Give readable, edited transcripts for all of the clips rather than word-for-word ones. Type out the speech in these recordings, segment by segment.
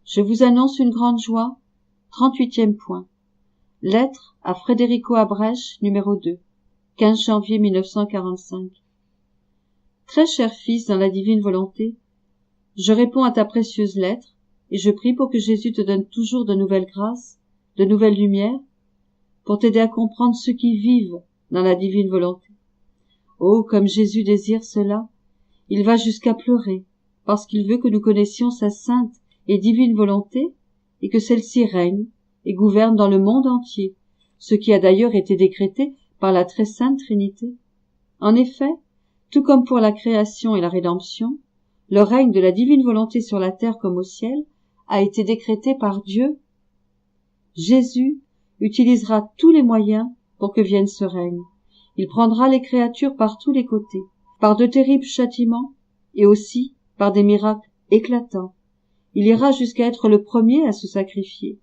Je vous annonce une grande joie. 38e point. Lettre à Federico Abrech, numéro 2. 15 janvier 1945. Très cher fils dans la divine volonté, je réponds à ta précieuse lettre et je prie pour que Jésus te donne toujours de nouvelles grâces, de nouvelles lumières, pour t'aider à comprendre ceux qui vivent dans la divine volonté. Oh, comme Jésus désire cela, il va jusqu'à pleurer, parce qu'il veut que nous connaissions sa sainte et divine volonté, et que celle-ci règne et gouverne dans le monde entier, ce qui a d'ailleurs été décrété par la très sainte Trinité. En effet, tout comme pour la création et la rédemption, le règne de la divine volonté sur la terre comme au ciel a été décrété par Dieu. Jésus utilisera tous les moyens pour que vienne ce règne. Il prendra les créatures par tous les côtés, par de terribles châtiments et aussi par des miracles éclatants. Il ira jusqu'à être le premier à se sacrifier.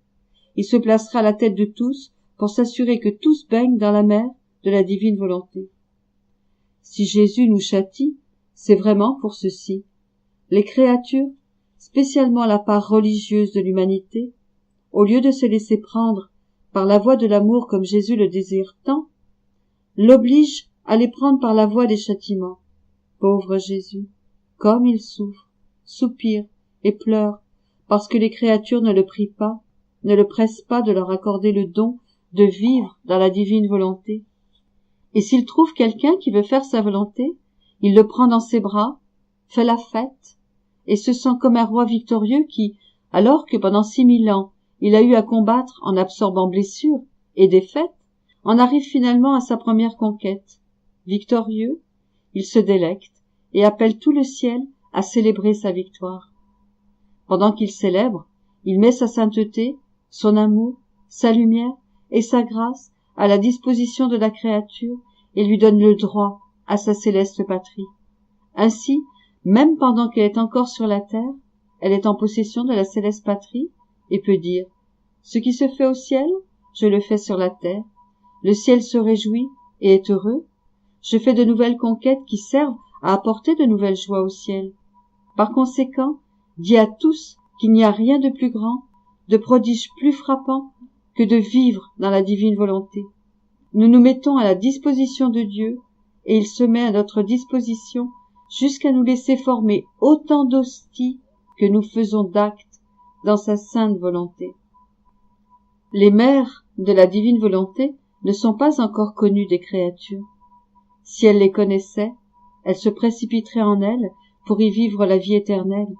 Il se placera à la tête de tous pour s'assurer que tous baignent dans la mer de la divine volonté. Si Jésus nous châtie, c'est vraiment pour ceci. Les créatures, spécialement la part religieuse de l'humanité, au lieu de se laisser prendre par la voie de l'amour comme Jésus le désire tant, l'obligent à les prendre par la voie des châtiments. Pauvre Jésus, comme il souffre, soupire et pleure, parce que les créatures ne le prient pas, ne le pressent pas de leur accorder le don de vivre dans la divine volonté. Et s'il trouve quelqu'un qui veut faire sa volonté, il le prend dans ses bras, fait la fête, et se sent comme un roi victorieux qui, alors que pendant 6000 ans, il a eu à combattre en absorbant blessures et défaites, en arrive finalement à sa première conquête. Victorieux, il se délecte et appelle tout le ciel à célébrer sa victoire. Pendant qu'il célèbre, il met sa sainteté, son amour, sa lumière et sa grâce à la disposition de la créature et lui donne le droit à sa céleste patrie. Ainsi, même pendant qu'elle est encore sur la terre, elle est en possession de la céleste patrie et peut dire « Ce qui se fait au ciel, je le fais sur la terre. Le ciel se réjouit et est heureux. Je fais de nouvelles conquêtes qui servent à apporter de nouvelles joies au ciel. Par conséquent, dis à tous qu'il n'y a rien de plus grand, de prodige plus frappant que de vivre dans la divine volonté. Nous nous mettons à la disposition de Dieu et il se met à notre disposition jusqu'à nous laisser former autant d'hosties que nous faisons d'actes dans sa sainte volonté. Les mères de la divine volonté ne sont pas encore connues des créatures. Si elles les connaissaient, elles se précipiteraient en elles pour y vivre la vie éternelle.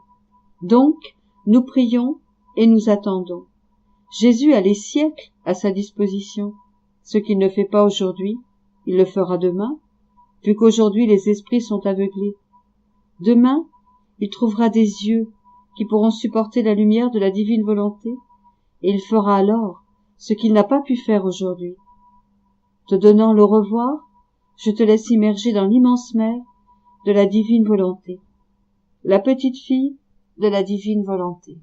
Donc, nous prions et nous attendons. Jésus a les siècles à sa disposition. Ce qu'il ne fait pas aujourd'hui, il le fera demain, vu qu'aujourd'hui les esprits sont aveuglés. Demain, il trouvera des yeux qui pourront supporter la lumière de la divine volonté, et il fera alors ce qu'il n'a pas pu faire aujourd'hui. Te donnant le revoir, je te laisse immerger dans l'immense mer de la divine volonté, la petite fille de la divine volonté.